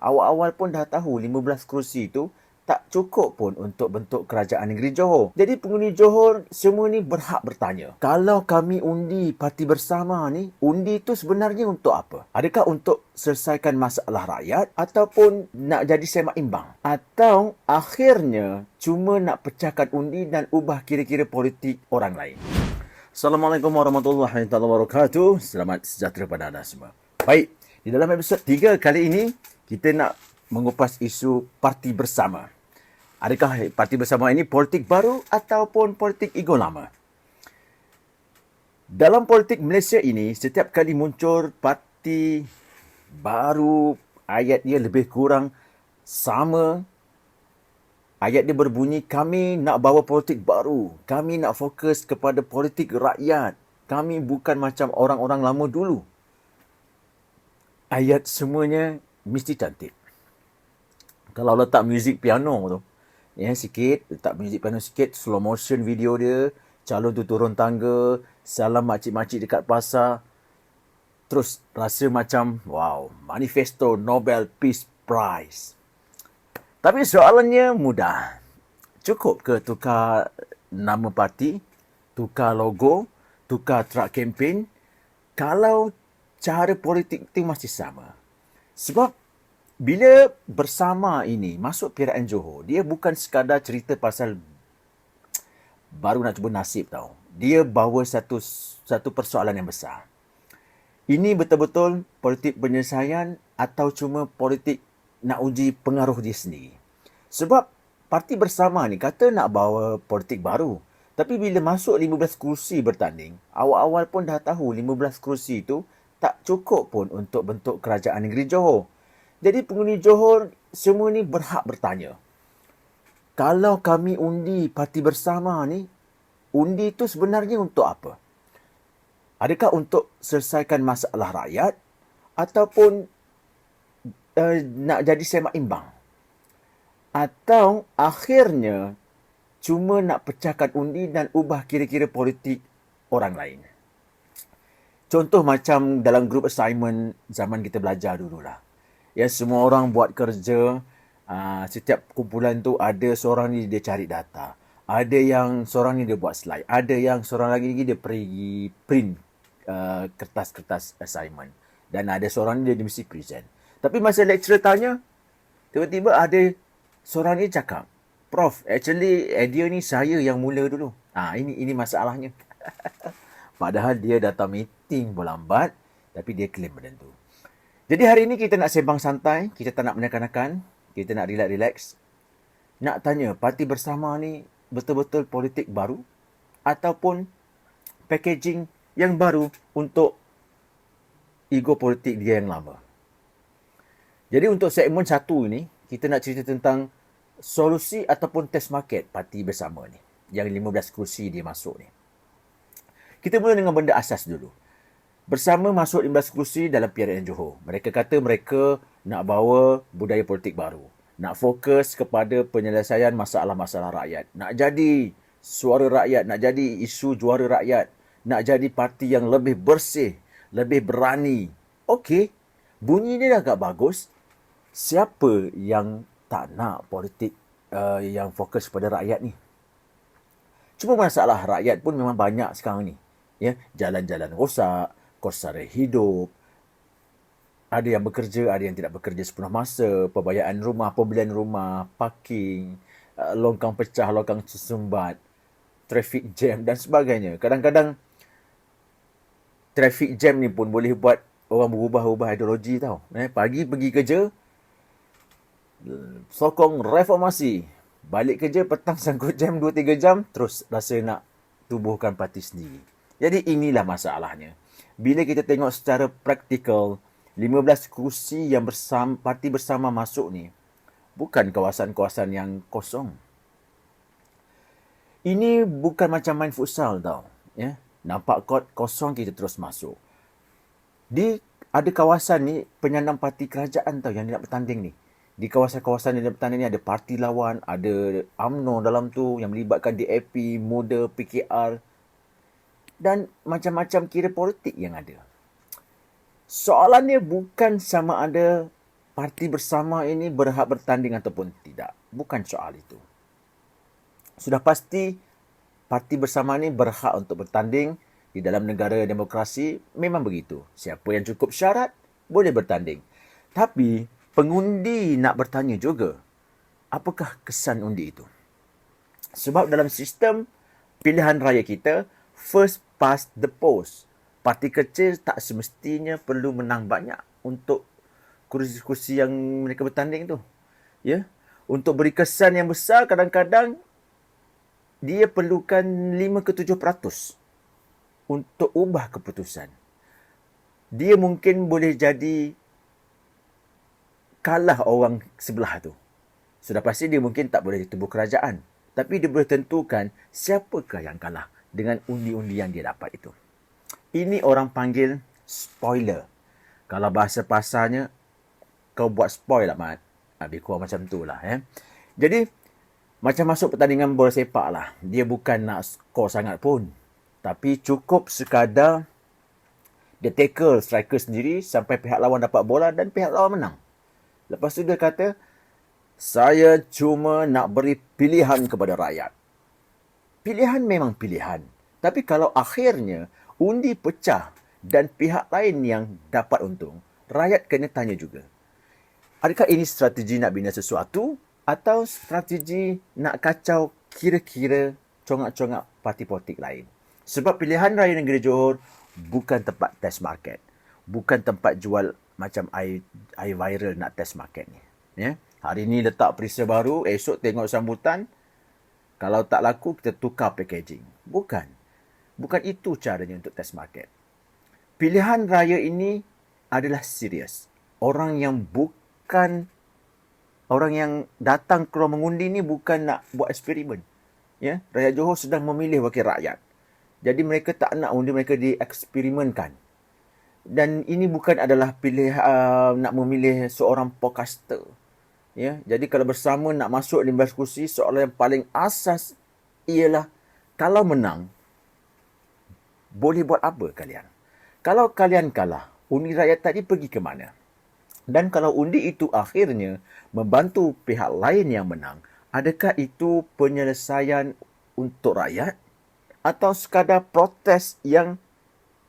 Awal-awal pun dah tahu 15 kerusi tu tak cukup pun untuk bentuk kerajaan negeri Johor. Jadi penghuni Johor semua ni berhak bertanya. Kalau kami undi Parti Bersama ni, undi tu sebenarnya untuk apa? Adakah untuk selesaikan masalah rakyat ataupun nak jadi semak imbang? Atau akhirnya cuma nak pecahkan undi dan ubah kira-kira politik orang lain? Assalamualaikum warahmatullahi wabarakatuh. Selamat sejahtera pada anda semua. Baik, di dalam episod 3 kali ini, kita nak mengupas isu Parti Bersama. Adakah Parti Bersama ini politik baru ataupun politik ego lama? Dalam politik Malaysia ini, setiap kali muncul parti baru, ayat dia lebih kurang sama. Ayat dia berbunyi, kami nak bawa politik baru. Kami nak fokus kepada politik rakyat. Kami bukan macam orang-orang lama dulu. Ayat semuanya mesti cantik. Kalau letak muzik piano tu, sikit, letak muzik piano sikit, slow motion video dia, calon tu turun tangga, salam makcik-makcik dekat pasar. Terus rasa macam, wow, manifesto Nobel Peace Prize. Tapi soalannya mudah. Cukup ke tukar nama parti, tukar logo, tukar track kempen, kalau cara politik itu masih sama? Sebab bila bersama ini masuk PRN Johor, dia bukan sekadar cerita pasal baru nak cuba nasib tau. Dia bawa satu persoalan yang besar. Ini betul-betul politik penyelesaian atau cuma politik nak uji pengaruh dia sendiri? Sebab Parti Bersama ni kata nak bawa politik baru. Tapi bila masuk 15 kerusi bertanding, awal-awal pun dah tahu 15 kerusi tu tak cukup pun untuk bentuk kerajaan negeri Johor. Jadi penghuni Johor semua ni berhak bertanya. Kalau kami undi Parti Bersama ni, undi tu sebenarnya untuk apa? Adakah untuk selesaikan masalah rakyat ataupun nak jadi semak imbang? Atau akhirnya cuma nak pecahkan undi dan ubah kira-kira politik orang lain? Contoh macam dalam group assignment zaman kita belajar dululah. Ya, semua orang buat kerja, setiap kumpulan tu ada seorang ni dia cari data. Ada yang seorang ni dia buat slide. Ada yang seorang lagi dia pergi print kertas-kertas assignment. Dan ada seorang ni dia mesti present. Tapi masa lecturer tanya, tiba-tiba ada seorang ni cakap, Prof, actually idea ni saya yang mula dulu. Ini masalahnya. Padahal dia datang meeting berlambat, tapi dia claim benda tu. Jadi hari ini kita nak sembang santai, kita tak nak menekan-nekan, kita nak relax-relax. Nak tanya, Parti Bersama ni betul-betul politik baru ataupun packaging yang baru untuk ego politik dia yang lama? Jadi untuk segmen 1 ini, kita nak cerita tentang solusi ataupun test market Parti Bersama ni. Yang 15 kursi dia masuk ni. Kita mula dengan benda asas dulu. Bersama masuk 15 kursi dalam PRN Johor. Mereka kata mereka nak bawa budaya politik baru. Nak fokus kepada penyelesaian masalah-masalah rakyat. Nak jadi suara rakyat. Nak jadi isu juara rakyat. Nak jadi parti yang lebih bersih. Lebih berani. Okey. Bunyi dia dah agak bagus. Siapa yang tak nak politik yang fokus pada rakyat ni? Cuma masalah rakyat pun memang banyak sekarang ni. Ya, jalan-jalan rosak, kos sara hidup, ada yang bekerja, ada yang tidak bekerja sepenuh masa, pembayaan rumah, pembelian rumah, parking, longkang pecah, longkang tersumbat, traffic jam dan sebagainya. Kadang-kadang traffic jam ni pun boleh buat orang berubah-ubah ideologi tau. Pagi pergi kerja, sokong reformasi. Balik kerja, petang sangkut jam 2-3 jam, terus rasa nak tubuhkan parti sendiri. Jadi inilah masalahnya. Bila kita tengok secara praktikal, 15 kursi yang Parti Bersama masuk ni, bukan kawasan-kawasan yang kosong. Ini bukan macam main futsal tau. Ya? Nampak kot kosong, kita terus masuk. Ada kawasan ni, penyandang parti kerajaan tau yang nak bertanding ni. Di kawasan-kawasan yang bertanding ni ada parti lawan, ada UMNO dalam tu yang melibatkan DAP, MUDA, PKR dan macam-macam kira politik yang ada. Soalannya bukan sama ada parti bersama ini berhak bertanding ataupun tidak. Bukan soal itu. Sudah pasti parti bersama ini berhak untuk bertanding. Di dalam negara demokrasi memang begitu. Siapa yang cukup syarat boleh bertanding. Tapi pengundi nak bertanya juga, apakah kesan undi itu? Sebab dalam sistem pilihan raya kita, first past the post. Parti kecil tak semestinya perlu menang banyak untuk kursi-kursi yang mereka bertanding tu. Ya. Untuk beri kesan yang besar, kadang-kadang dia perlukan 5 ke 7% untuk ubah keputusan. Dia mungkin boleh jadi kalah orang sebelah tu. Sudah pasti dia mungkin tak boleh tubuh kerajaan. Tapi dia boleh tentukan siapakah yang kalah dengan undi-undi yang dia dapat itu. Ini orang panggil spoiler. Kalau bahasa pasarnya, kau buat spoil lah, Mat. Lebih kurang macam tu lah. Jadi, macam masuk pertandingan bola sepak lah. Dia bukan nak skor sangat pun. Tapi cukup sekadar dia tackle striker sendiri sampai pihak lawan dapat bola dan pihak lawan menang. Lepas tu dia kata, saya cuma nak beri pilihan kepada rakyat. Pilihan memang pilihan. Tapi kalau akhirnya undi pecah dan pihak lain yang dapat untung, rakyat kena tanya juga. Adakah ini strategi nak bina sesuatu atau strategi nak kacau kira-kira congak-congak parti politik lain? Sebab pilihan raya negeri Johor bukan tempat test market. Bukan tempat jual macam air viral nak test market ni. Ya? Hari ni letak perisa baru, esok tengok sambutan. Kalau tak laku, kita tukar packaging. Bukan. Bukan itu caranya untuk test market. Pilihan raya ini adalah serius. Orang yang datang keluar mengundi ni bukan nak buat eksperimen. Ya? Rakyat Johor sedang memilih wakil rakyat. Jadi mereka tak nak undi mereka dieksperimenkan. Dan ini bukan adalah nak memilih seorang podcaster. Ya, jadi kalau bersama nak masuk 15 kursi, soalan yang paling asas ialah kalau menang, boleh buat apa kalian? Kalau kalian kalah, undi rakyat tadi pergi ke mana? Dan kalau undi itu akhirnya membantu pihak lain yang menang, adakah itu penyelesaian untuk rakyat? Atau sekadar protes yang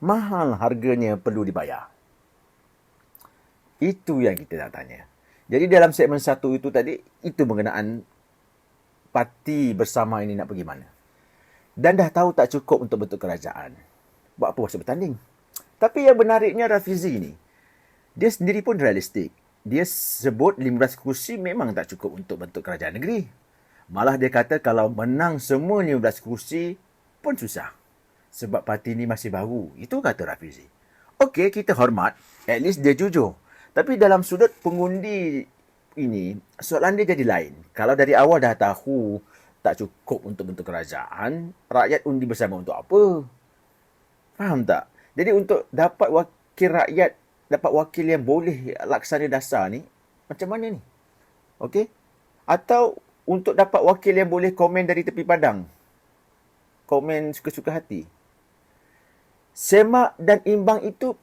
mahal harganya perlu dibayar? Itu yang kita nak tanya. Jadi dalam segmen 1 itu tadi, itu mengenaan parti bersama ini nak pergi mana. Dan dah tahu tak cukup untuk bentuk kerajaan. Buat apa masuk bertanding? Tapi yang menariknya Rafizi ni, dia sendiri pun realistik. Dia sebut 15 kursi memang tak cukup untuk bentuk kerajaan negeri. Malah dia kata kalau menang semua 15 kursi, pun susah. Sebab parti ni masih baru. Itu kata Rafizi. Okey, kita hormat. At least dia jujur. Tapi dalam sudut pengundi ini, soalan dia jadi lain. Kalau dari awal dah tahu tak cukup untuk bentuk kerajaan, rakyat undi bersama untuk apa? Faham tak? Jadi untuk dapat wakil rakyat, dapat wakil yang boleh laksana dasar ni, macam mana ni? Okey? Atau untuk dapat wakil yang boleh komen dari tepi padang. Komen suka-suka hati. Semak dan imbang itu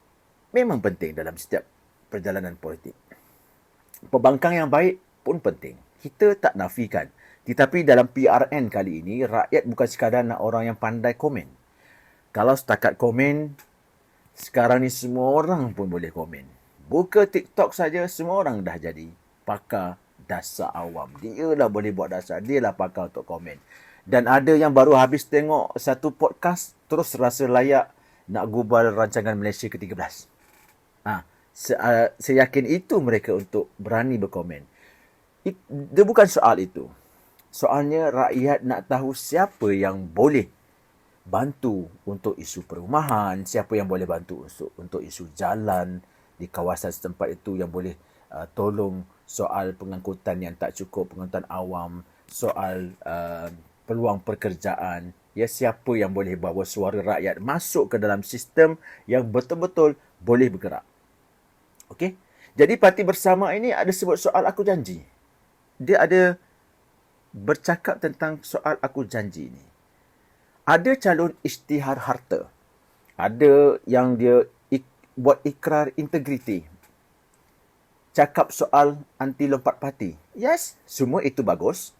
memang penting dalam setiap perjalanan politik. Pembangkang yang baik pun penting. Kita tak nafikan. Tetapi dalam PRN kali ini, rakyat bukan sekadar nak orang yang pandai komen. Kalau setakat komen, sekarang ni semua orang pun boleh komen. Buka TikTok saja, semua orang dah jadi pakar dasar awam. Dia lah boleh buat dasar. Dia lah pakar untuk komen. Dan ada yang baru habis tengok satu podcast, terus rasa layak nak gubal rancangan Malaysia ke-13. Saya yakin itu mereka untuk berani berkomen. Dia bukan soal itu. Soalnya rakyat nak tahu siapa yang boleh bantu untuk isu perumahan, siapa yang boleh bantu untuk isu jalan di kawasan setempat itu, yang boleh tolong soal pengangkutan yang tak cukup, pengangkutan awam, soal peluang pekerjaan, ya, siapa yang boleh bawa suara rakyat masuk ke dalam sistem yang betul-betul boleh bergerak. Okey? Jadi parti bersama ini ada sebut soal aku janji. Dia ada bercakap tentang soal aku janji ini. Ada calon isytihar harta. Ada yang dia buat ikrar integriti. cakap soal anti lompat parti. Yes, semua itu bagus.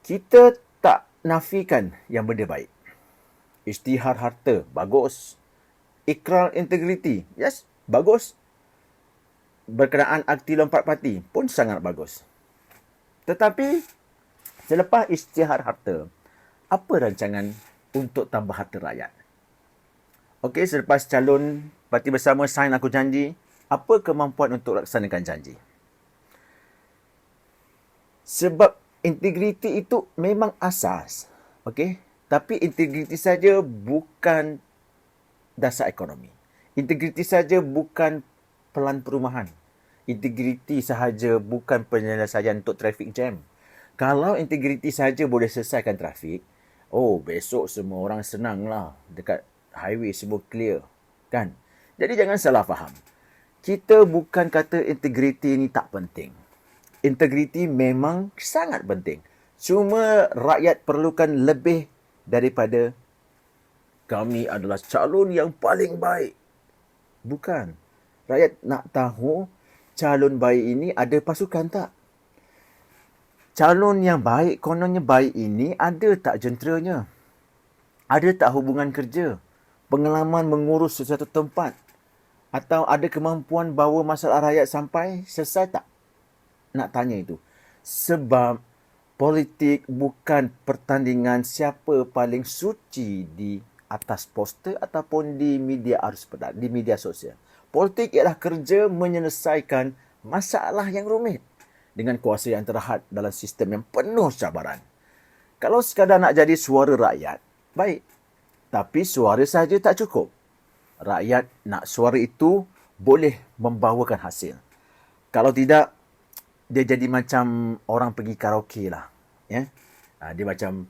Kita tak nafikan yang benda baik. Isytihar harta, bagus. Ikrar integriti, yes, bagus. Berkenaan anti lompat parti pun sangat bagus. Tetapi, selepas isytihar harta, apa rancangan untuk tambah harta rakyat? Okey, selepas calon Parti Bersama sign Aku Janji, apa kemampuan untuk laksanakan janji? Sebab integriti itu memang asas. Okey, tapi integriti saja bukan dasar ekonomi. Integriti saja bukan pelan perumahan. Integriti sahaja bukan penyelesaian untuk traffic jam. Kalau integriti saja boleh selesaikan trafik, besok semua orang senanglah. Dekat highway semua clear. Kan? Jadi jangan salah faham. Kita bukan kata integriti ni tak penting. Integriti memang sangat penting. Cuma rakyat perlukan lebih daripada kami adalah calon yang paling baik. Bukan. Rakyat nak tahu calon baik ini ada pasukan tak? Calon yang baik, kononnya baik ini ada tak jenteranya? Ada tak hubungan kerja? Pengalaman mengurus sesuatu tempat? Atau ada kemampuan bawa masalah rakyat sampai selesai tak? Nak tanya itu. Sebab politik bukan pertandingan siapa paling suci di atas poster ataupun di media arus di media sosial. Politik ialah kerja menyelesaikan masalah yang rumit dengan kuasa yang terhad dalam sistem yang penuh cabaran. Kalau sekadar nak jadi suara rakyat, baik. Tapi suara saja tak cukup. Rakyat nak suara itu boleh membawakan hasil. Kalau tidak, dia jadi macam orang pergi karaoke lah. Ya? Dia macam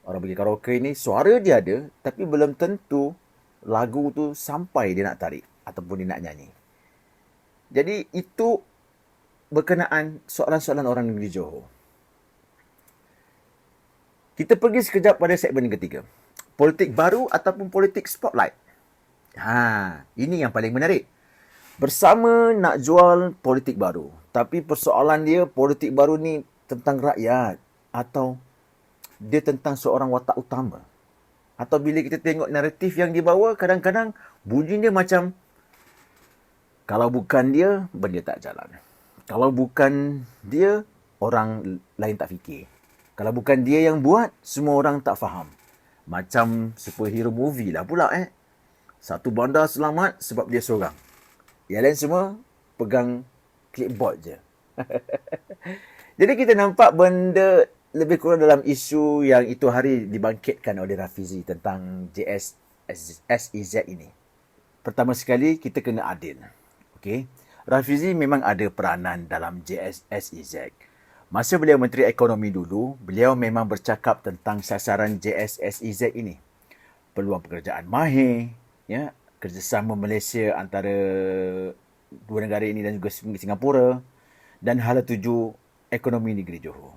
orang pergi karaoke ni, suara dia ada, tapi belum tentu lagu tu sampai dia nak tarik ataupun dia nak nyanyi. Jadi itu berkenaan soalan-soalan orang negeri Johor. Kita pergi sekejap pada segmen ketiga. Politik baru ataupun politik spotlight. Ini yang paling menarik. Bersama nak jual politik baru. Tapi persoalan dia, politik baru ni tentang rakyat atau dia tentang seorang watak utama. Atau bila kita tengok naratif yang dibawa, kadang-kadang bunyi dia macam, kalau bukan dia, benda tak jalan. Kalau bukan dia, orang lain tak fikir. Kalau bukan dia yang buat, semua orang tak faham. Macam superhero movie lah pula. Satu bandar selamat sebab dia seorang. Yang lain semua pegang clipboard je. Jadi kita nampak benda lebih kurang dalam isu yang itu hari dibangkitkan oleh Rafizi tentang JSSEZ ini. Pertama sekali, kita kena adil. Okay? Rafizi memang ada peranan dalam JSSEZ. Masa beliau Menteri Ekonomi dulu, beliau memang bercakap tentang sasaran JSSEZ ini. Peluang pekerjaan mahir, ya, kerjasama Malaysia antara dua negara ini dan juga Singapura, dan hala tuju ekonomi negeri Johor.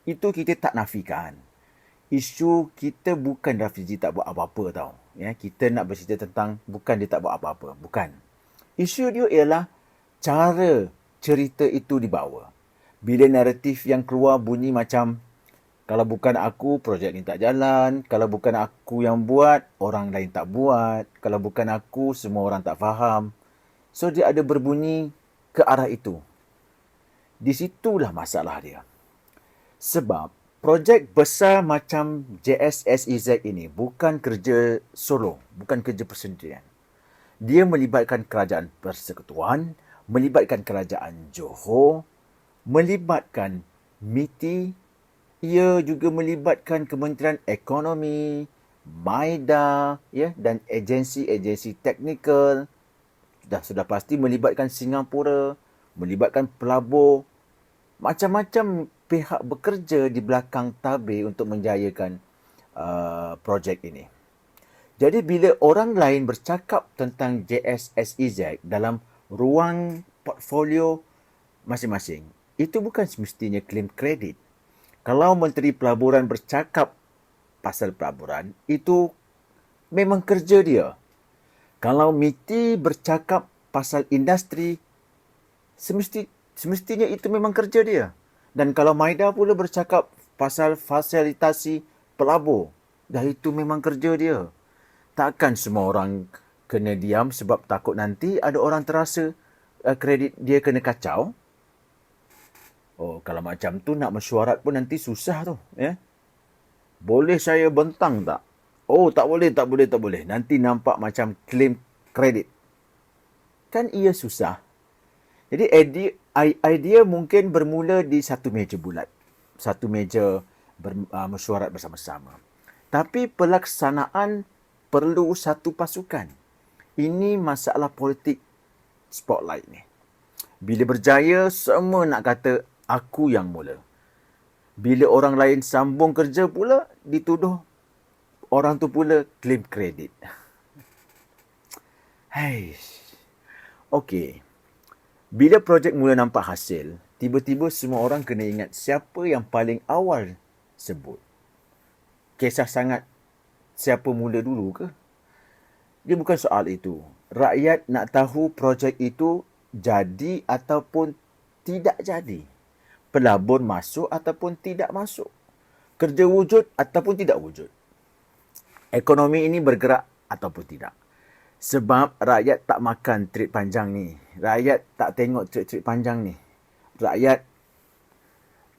Itu kita tak nafikan. Isu kita bukan Rafizi tak buat apa-apa tau. Ya, kita nak bercerita tentang bukan dia tak buat apa-apa. Bukan. Isu dia ialah cara cerita itu dibawa. Bila naratif yang keluar bunyi macam, kalau bukan aku, projek ni tak jalan. Kalau bukan aku yang buat, orang lain tak buat. Kalau bukan aku, semua orang tak faham. So, dia ada berbunyi ke arah itu. Di situlah masalah dia. Sebab projek besar macam JSSEZ ini bukan kerja solo, bukan kerja persendirian. Dia melibatkan kerajaan persekutuan, melibatkan kerajaan Johor, melibatkan MITI, ia juga melibatkan Kementerian Ekonomi, MIDA, ya, dan agensi-agensi teknikal. Sudah pasti melibatkan Singapura, melibatkan pelabur, macam-macam pihak bekerja di belakang tabir untuk menjayakan projek ini. Jadi bila orang lain bercakap tentang JSSEZ dalam ruang portfolio masing-masing, itu bukan semestinya klaim kredit. Kalau Menteri Pelaburan bercakap pasal pelaburan, itu memang kerja dia. Kalau MITI bercakap pasal industri, semestinya itu memang kerja dia. Dan kalau Maida pula bercakap pasal fasilitasi pelabur, dah itu memang kerja dia. Takkan semua orang kena diam sebab takut nanti ada orang terasa kredit dia kena kacau. Oh, kalau macam tu nak mesyuarat pun nanti susah tu. Ya? Boleh saya bentang tak? Oh, tak boleh, tak boleh, tak boleh. Nanti nampak macam claim kredit. Kan ia susah. Jadi idea mungkin bermula di satu meja bulat. Satu meja mesyuarat bersama-sama. Tapi pelaksanaan perlu satu pasukan. Ini masalah politik spotlight ni. Bila berjaya, semua nak kata aku yang mula. Bila orang lain sambung kerja pula, dituduh orang tu pula claim kredit. Hai. Okey. Bila projek mula nampak hasil, tiba-tiba semua orang kena ingat siapa yang paling awal sebut. Kisah sangat siapa mula dulu ke? Dia bukan soal itu. Rakyat nak tahu projek itu jadi ataupun tidak jadi. Pelabur masuk ataupun tidak masuk. Kerja wujud ataupun tidak wujud. Ekonomi ini bergerak ataupun tidak. Sebab rakyat tak makan trip panjang ni. Rakyat tak tengok trip panjang ni. Rakyat,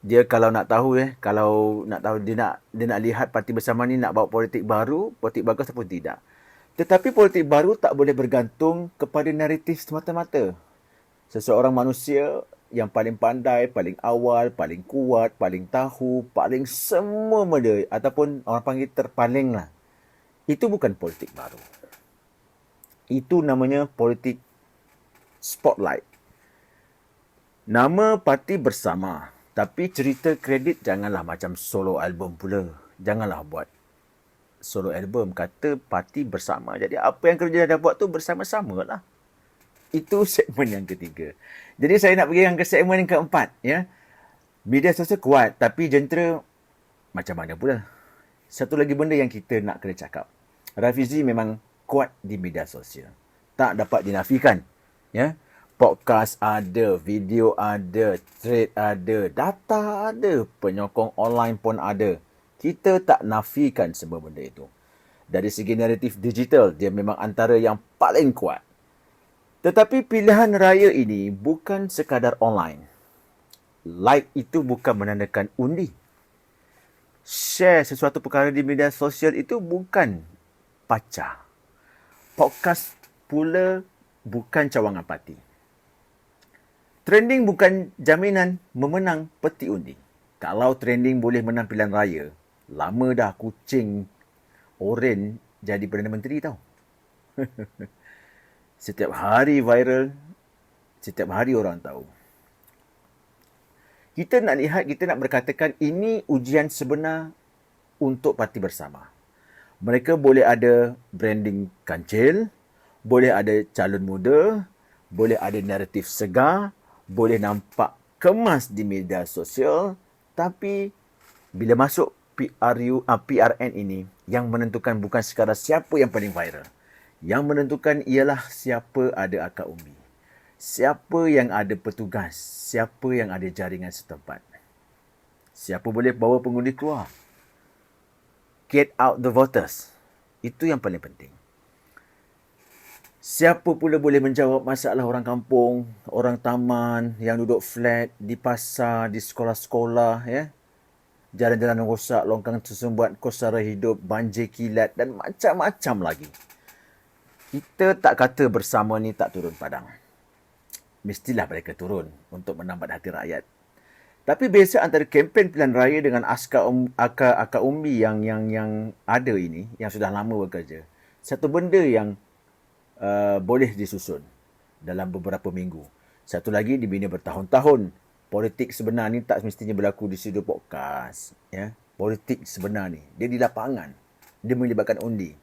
dia kalau nak tahu dia nak lihat parti bersama ni nak bawa politik baru, politik bagus ataupun tidak. Tetapi politik baru tak boleh bergantung kepada naratif semata-mata. Seseorang manusia yang paling pandai, paling awal, paling kuat, paling tahu, paling semua benda ataupun orang panggil terpaling lah. Itu bukan politik baru. Itu namanya politik spotlight. Nama parti bersama. Tapi cerita kredit janganlah macam solo album pula. Janganlah buat solo album. Kata parti bersama. Jadi apa yang kerja dah buat tu bersama-sama lah. Itu segmen yang ketiga. Jadi saya nak pergi yang ke segmen yang keempat. Ya. Media sosial kuat. Tapi jentera macam mana pula. Satu lagi benda yang kita nak kena cakap. Rafizi memang kuat di media sosial. Tak dapat dinafikan. Ya. Podcast ada, video ada, thread ada, data ada, penyokong online pun ada. Kita tak nafikan semua benda itu. Dari segi naratif digital, dia memang antara yang paling kuat. Tetapi pilihan raya ini bukan sekadar online. Like itu bukan menandakan undi. Share sesuatu perkara di media sosial itu bukan pacah. Podcast pula bukan cawangan parti. Trending bukan jaminan memenang peti undi. Kalau trending boleh menang pilihan raya, lama dah kucing oren jadi Perdana Menteri tau. Setiap hari viral, setiap hari orang tahu. Kita nak berkatakan ini ujian sebenar untuk parti bersama. Mereka boleh ada branding kancil, boleh ada calon muda, boleh ada naratif segar, boleh nampak kemas di media sosial, tapi bila masuk PRN ini, yang menentukan bukan sekadar siapa yang paling viral. Yang menentukan ialah siapa ada akar umbi. Siapa yang ada petugas, siapa yang ada jaringan setempat. Siapa boleh bawa pengundi keluar. Get out the voters. Itu yang paling penting. Siapa pula boleh menjawab masalah orang kampung, orang taman yang duduk flat, di pasar, di sekolah-sekolah, ya. Jalan-jalan rosak, longkang tersumbat, kos sara hidup, banjir kilat dan macam-macam lagi. Kita tak kata bersama ni tak turun padang. Mestilah mereka turun untuk menambat hati rakyat. Tapi biasa antara kempen pilihan raya dengan akar umbi yang ada ini, yang sudah lama bekerja, satu benda yang boleh disusun dalam beberapa minggu. Satu lagi dibina bertahun-tahun. Politik sebenar ni tak semestinya berlaku di studio podcast. Ya? Politik sebenar ni, dia di lapangan. Dia melibatkan undi.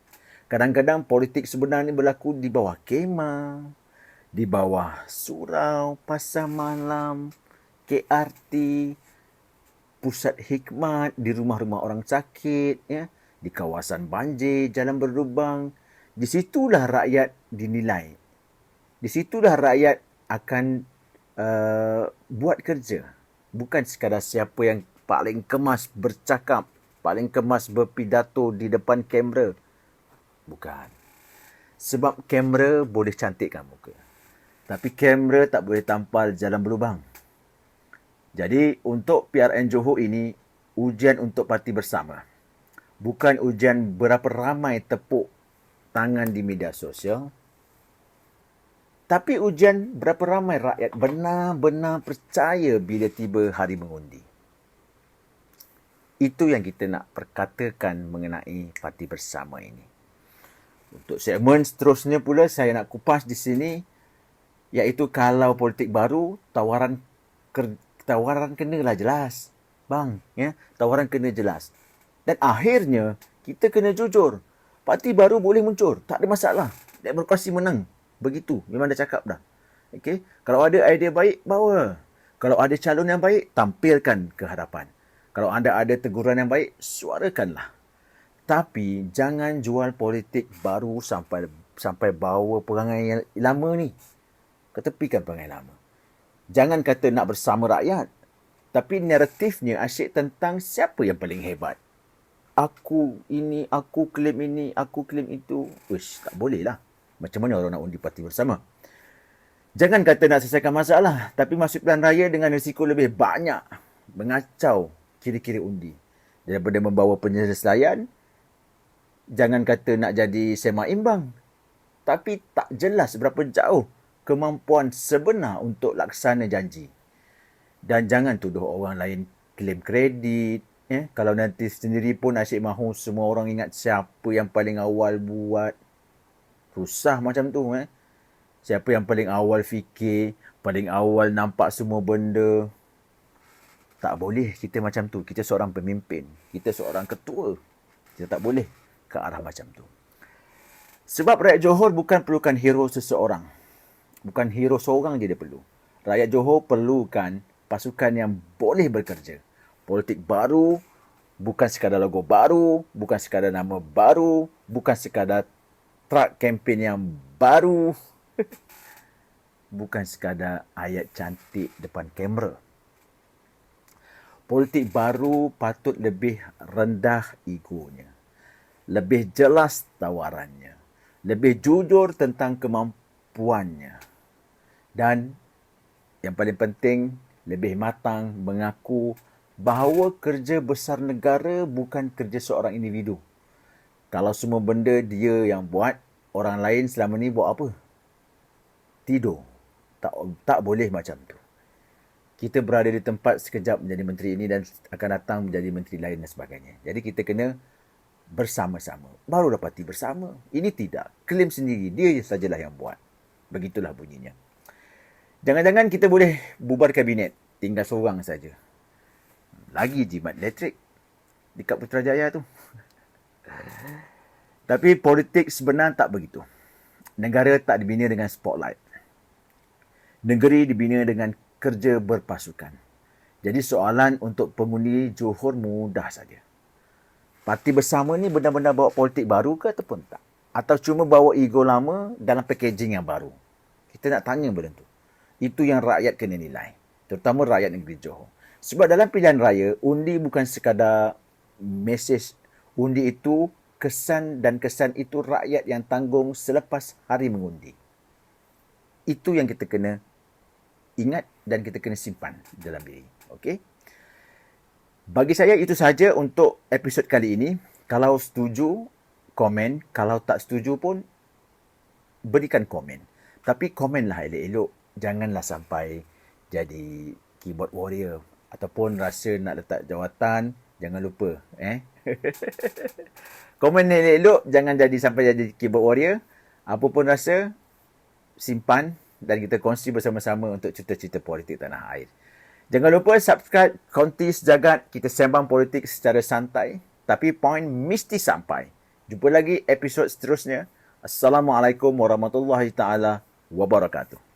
Kadang-kadang politik sebenar ni berlaku di bawah kemah, di bawah surau, pasar malam, KRT, pusat hikmat, di rumah-rumah orang sakit, ya? Di kawasan banjir, jalan berlubang. Di situlah rakyat dinilai. Di situlah rakyat akan buat kerja. Bukan sekadar siapa yang paling kemas bercakap, paling kemas berpidato di depan kamera. Bukan. Sebab kamera boleh cantikkan muka. Tapi kamera tak boleh tampal jalan berlubang. Jadi untuk PRN Johor ini, ujian untuk parti bersama. Bukan ujian berapa ramai tepuk tangan di media sosial. Tapi ujian berapa ramai rakyat benar-benar percaya bila tiba hari mengundi. Itu yang kita nak perkatakan mengenai parti bersama ini. Untuk segmen seterusnya pula saya nak kupas di sini, iaitu kalau politik baru, tawaran kenalah jelas. Bang, ya, tawaran kena jelas. Dan akhirnya kita kena jujur. Parti baru boleh muncul, tak ada masalah. Demokrasi menang. Begitu, memang dah cakap dah. Okey, kalau ada idea baik, bawa. Kalau ada calon yang baik, tampilkan ke hadapan. Kalau anda ada teguran yang baik, suarakanlah. Tapi jangan jual politik baru sampai bawa perangai yang lama ni. Ketepikan perangai lama. Jangan kata nak bersama rakyat. Tapi naratifnya asyik tentang siapa yang paling hebat. Aku ini, aku klaim ini, aku klaim itu. Uish, tak boleh lah. Macam mana orang nak undi parti bersama? Jangan kata nak selesaikan masalah, tapi masuk pilihan raya dengan risiko lebih banyak mengacau kira-kira undi. Daripada membawa penyelesaian, jangan kata nak jadi sema imbang. Tapi tak jelas berapa jauh kemampuan sebenar untuk laksana janji. Dan jangan tuduh orang lain klaim kredit. Kalau nanti sendiri pun asyik mahu semua orang ingat siapa yang paling awal buat. Susah macam tu. Siapa yang paling awal fikir, paling awal nampak semua benda. Tak boleh kita macam tu. Kita seorang pemimpin. Kita seorang ketua. Kita tak boleh ke arah macam tu. Sebab rakyat Johor bukan perlukan hero seseorang. Bukan hero seorang je dia perlu. Rakyat Johor perlukan pasukan yang boleh bekerja. Politik baru, bukan sekadar logo baru, bukan sekadar nama baru, bukan sekadar track kempen yang baru. Bukan sekadar ayat cantik depan kamera. Politik baru patut lebih rendah egonya. Lebih jelas tawarannya. Lebih jujur tentang kemampuannya. Dan yang paling penting, lebih matang mengaku bahawa kerja besar negara bukan kerja seorang individu. Kalau semua benda dia yang buat, orang lain selama ni buat apa? Tidur. Tak boleh macam tu. Kita berada di tempat sekejap menjadi menteri ini dan akan datang menjadi menteri lain dan sebagainya. Jadi kita kena bersama-sama. Baru dapati bersama. Ini tidak. Klaim sendiri. Dia sajalah yang buat. Begitulah bunyinya. Jangan-jangan kita boleh bubar kabinet. Tinggal seorang saja. Lagi jimat elektrik. Dekat Putrajaya tu. Tapi politik sebenar tak begitu. Negara tak dibina dengan spotlight. Negeri dibina dengan kerja berpasukan. Jadi soalan untuk pengundi Johor mudah saja. Parti bersama ni benar-benar bawa politik baru ke ataupun tak? Atau cuma bawa ego lama dalam packaging yang baru? Kita nak tanya benda tu. Itu yang rakyat kena nilai. Terutama rakyat negeri Johor. Sebab dalam pilihan raya, undi bukan sekadar mesej. Undi itu kesan dan kesan itu rakyat yang tanggung selepas hari mengundi. Itu yang kita kena ingat dan kita kena simpan dalam diri. Okey? Bagi saya itu sahaja untuk episod kali ini. Kalau setuju, komen. Kalau tak setuju pun, berikan komen. Tapi komenlah elok-elok. Janganlah sampai jadi keyboard warrior. Ataupun rasa nak letak jawatan, jangan lupa. Komen elok-elok, jangan sampai jadi keyboard warrior. Apa pun rasa, simpan dan kita kongsi bersama-sama untuk cerita-cerita politik tanah air. Jangan lupa subscribe Konti Sejagat. Kita sembang politik secara santai. Tapi poin mesti sampai. Jumpa lagi episod seterusnya. Assalamualaikum warahmatullahi taala wabarakatuh.